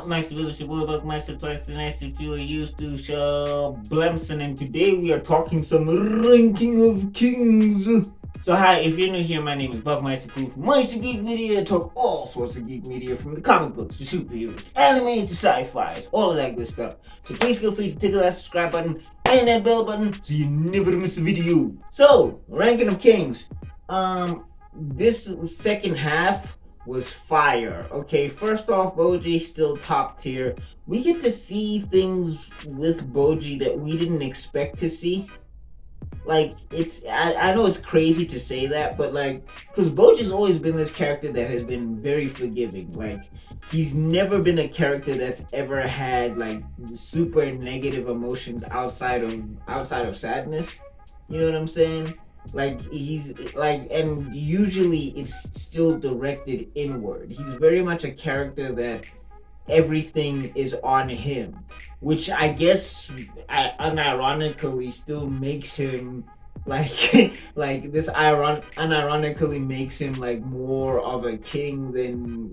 Meister Village, your boy Buckmeister, twice the nice that you are used to, Blemson, and today we are talking some ranking of kings. So hi, if you're new here, my name is Buckmeister Crew from Meister Geek Media. I talk all sorts of geek media from the comic books, the superheroes, animes, the sci-fis, all of that good stuff. So please feel free to tickle that subscribe button and that bell button so you never miss a video. So, ranking of kings. This second half was fire. Okay, first off, Bojji still top tier. We get to see things with Bojji that we didn't expect to see. Like, I know it's crazy to say that, but like, because Bojji's always been this character that has been very forgiving. Like, he's never been a character that's ever had like super negative emotions outside of sadness. You know what I'm saying? Like, he's like, and usually it's still directed inward. He's very much a character that everything is on him, which I guess unironically still makes him like like this unironically makes him like more of a king than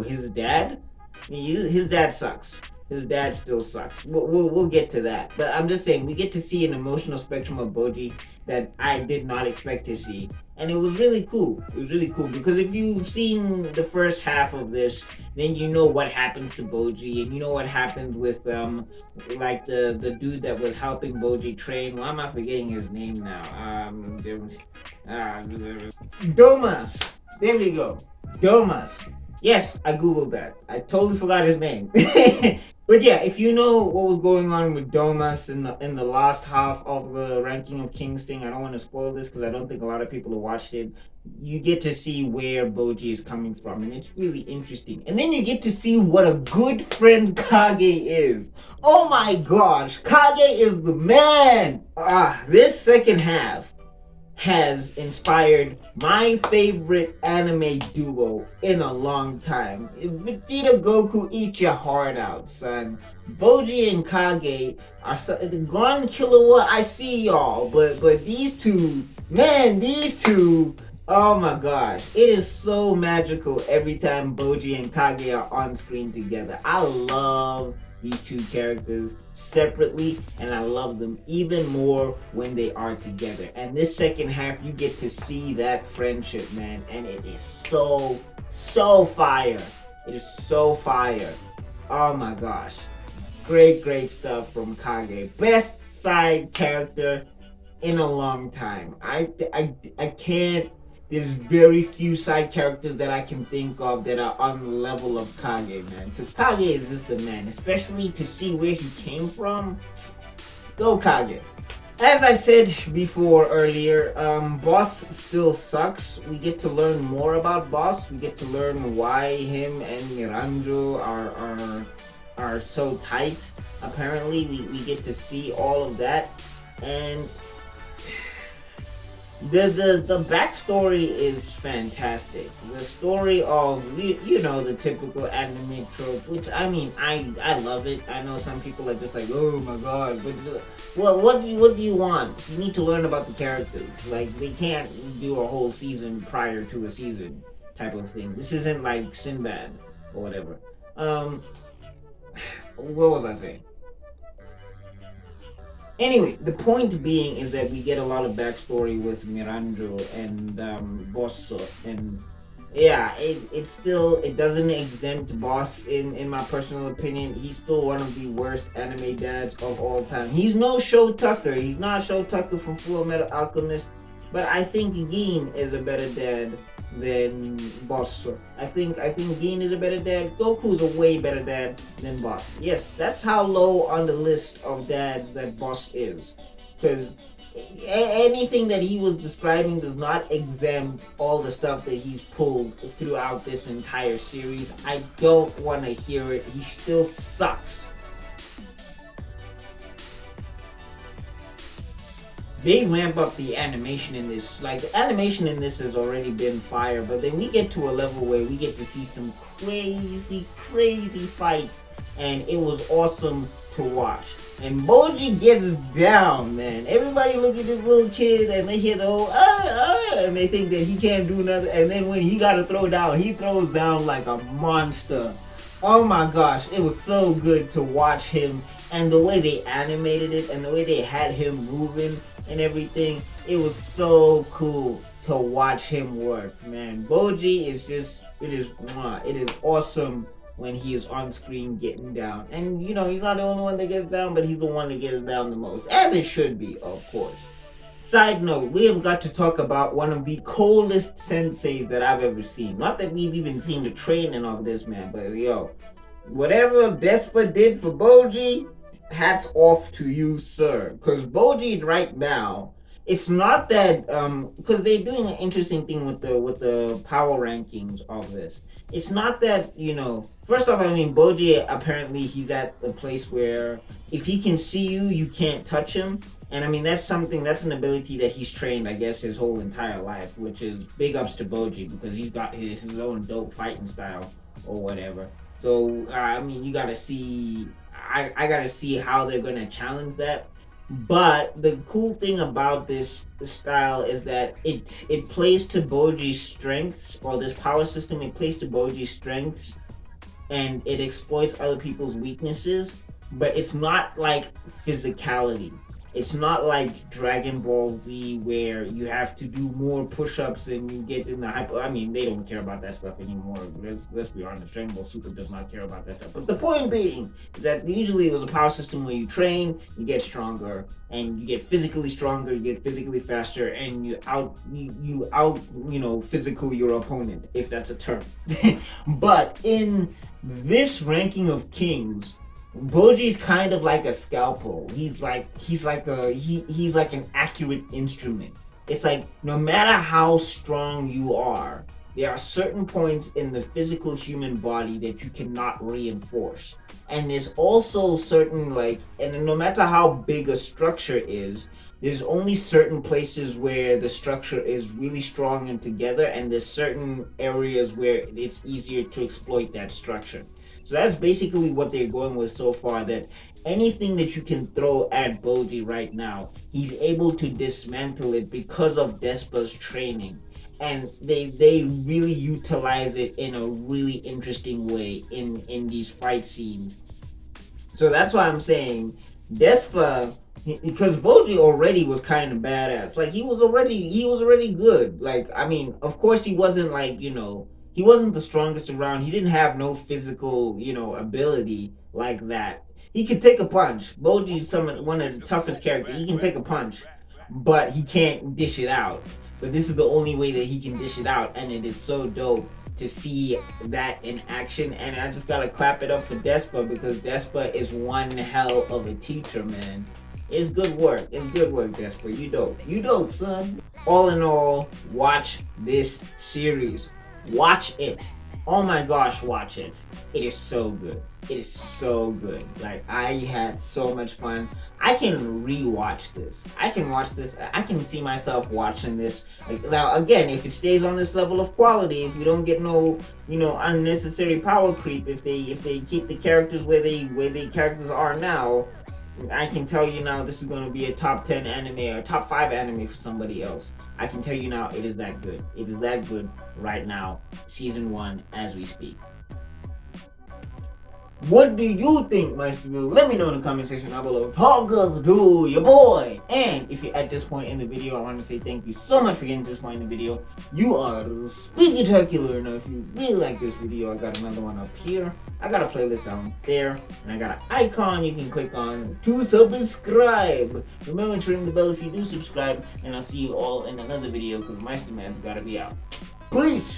his dad. His dad sucks. His dad still sucks. We'll get to that. But I'm just saying, we get to see an emotional spectrum of Bojji that I did not expect to see. And it was really cool. It was really cool because if you've seen the first half of this, then you know what happens to Bojji, and you know what happens with like the dude that was helping Bojji train. Why am I forgetting his name now? Domas. There we go. Domas. Yes, I googled that. I totally forgot his name. But yeah, if you know what was going on with Domas in the last half of the ranking of kings thing, I don't want to spoil this because I don't think a lot of people have watched it. You get to see where Bojji is coming from, and it's really interesting. And then you get to see what a good friend Kage is. Oh my gosh, Kage is the man. This second half has inspired my favorite anime duo in a long time. Vegeta Goku, eat your heart out, son. Bojji and Kage are Gon Kilowatt. I see y'all, but these two, man, oh my gosh, it is so magical every time Bojji and Kage are on screen together. I love these two characters separately, and I love them even more when they are together. And this second half, you get to see that friendship, man, and it is so fire. It is so fire. Oh my gosh, great stuff from Kage. Best side character in a long time. I can't. There's very few side characters that I can think of that are on the level of Kage, man. Because Kage is just the man, especially to see where he came from. Go Kage. As I said before earlier, Boss still sucks. We get to learn more about Boss. We get to learn why him and Miranjo are so tight. Apparently, we get to see all of that. And the backstory is fantastic. The story of the typical anime trope, which I mean I love it. I know some people are just like, oh my god, but well, what do you want? You need to learn about the characters. Like, they can't do a whole season prior to a season type of thing. This isn't like Sinbad or whatever. What was I saying? Anyway, the point being is that we get a lot of backstory with Miranjo and Bosse, and yeah, it doesn't exempt Boss in my personal opinion. He's still one of the worst anime dads of all time. He's no Show Tucker. He's not Show Tucker from Full Metal Alchemist, but I think Gin is a better dad than Boss. I think Gin is a better dad. Goku's a way better dad than Boss. Yes, that's how low on the list of dads that Boss is. Because anything that he was describing does not exempt all the stuff that he's pulled throughout this entire series. I don't want to hear it. He still sucks. They ramp up the animation in this. Like, the animation in this has already been fire, but then we get to a level where we get to see some crazy fights, and it was awesome to watch. And Bojji gets down, man. Everybody look at this little kid and they hear the whole and they think that he can't do nothing. And then when he gotta throw down, he throws down like a monster. Oh my gosh, it was so good to watch him, and the way they animated it and the way they had him moving and everything. It was so cool to watch him work, man. Bojji is just, it is awesome when he is on screen getting down. And you know, he's not the only one that gets down, but he's the one that gets down the most, as it should be, of course. Side note, we have got to talk about one of the coolest senseis that I've ever seen. Not that we've even seen the training of this man, but yo, whatever Despa did for Bojji, hats off to you, sir. Because Bojji right now, it's not that because they're doing an interesting thing with the power rankings of this. It's not that, you know, first off, I mean, Bojji, apparently he's at the place where if he can see you, you can't touch him. And I mean, that's an ability that he's trained, I guess, his whole entire life, which is big ups to Bojji because he's got his own dope fighting style or whatever. So, I mean, you gotta see, I gotta see how they're gonna challenge that. But the cool thing about this style is that it plays to Bojji's strengths, or this power system, it plays to Bojji's strengths, and it exploits other people's weaknesses, but it's not like physicality. It's not like Dragon Ball Z where you have to do more push-ups and you get in the hyper. I mean, they don't care about that stuff anymore. Let's be honest. Dragon Ball Super does not care about that stuff. But the point being is that usually it was a power system where you train, you get stronger, and you get physically stronger, you get physically faster, and you out physical your opponent, if that's a term. But in this ranking of kings, Bojji's kind of like a scalpel. He's like an accurate instrument. It's like no matter how strong you are, there are certain points in the physical human body that you cannot reinforce. And there's also certain and no matter how big a structure is, there's only certain places where the structure is really strong and together, and there's certain areas where it's easier to exploit that structure. So that's basically what they're going with so far, that anything that you can throw at Bojji right now, he's able to dismantle it because of Despa's training. And they really utilize it in a really interesting way in these fight scenes. So that's why I'm saying Despa, because Bojji already was kind of badass. Like he was already good. Like, I mean, of course he wasn't he wasn't the strongest around. He didn't have no physical, ability like that. He could take a punch. Bojji's one of the toughest characters. He can take a punch, but he can't dish it out. But this is the only way that he can dish it out, and it is so dope to see that in action. And I just gotta clap it up for Despa, because Despa is one hell of a teacher, man. It's good work. It's good work, Despa. You dope. You dope, son. All in all, watch this series. Watch it. Oh my gosh, watch it. It is so good. It is so good. Like, I had so much fun. I can rewatch this. I can watch this. I can see myself watching this. Like, now, again, if it stays on this level of quality, if we don't get no, unnecessary power creep, if they keep the characters where the characters are now, I can tell you now this is going to be a top 10 anime or top 5 anime for somebody else. I can tell you now it is that good. It is that good right now, season 1 as we speak. What do you think, my student? Let me know in the comment section down below. Talk us to your boy. And if you're at this point in the video, I want to say thank you so much for getting to this point in the video. You are spectacular. Now, if you really like this video, I got another one up here. I got a playlist down there, and I got an icon you can click on to subscribe. Remember to ring the bell if you do subscribe, and I'll see you all in another video, because my man's gotta be out. Peace.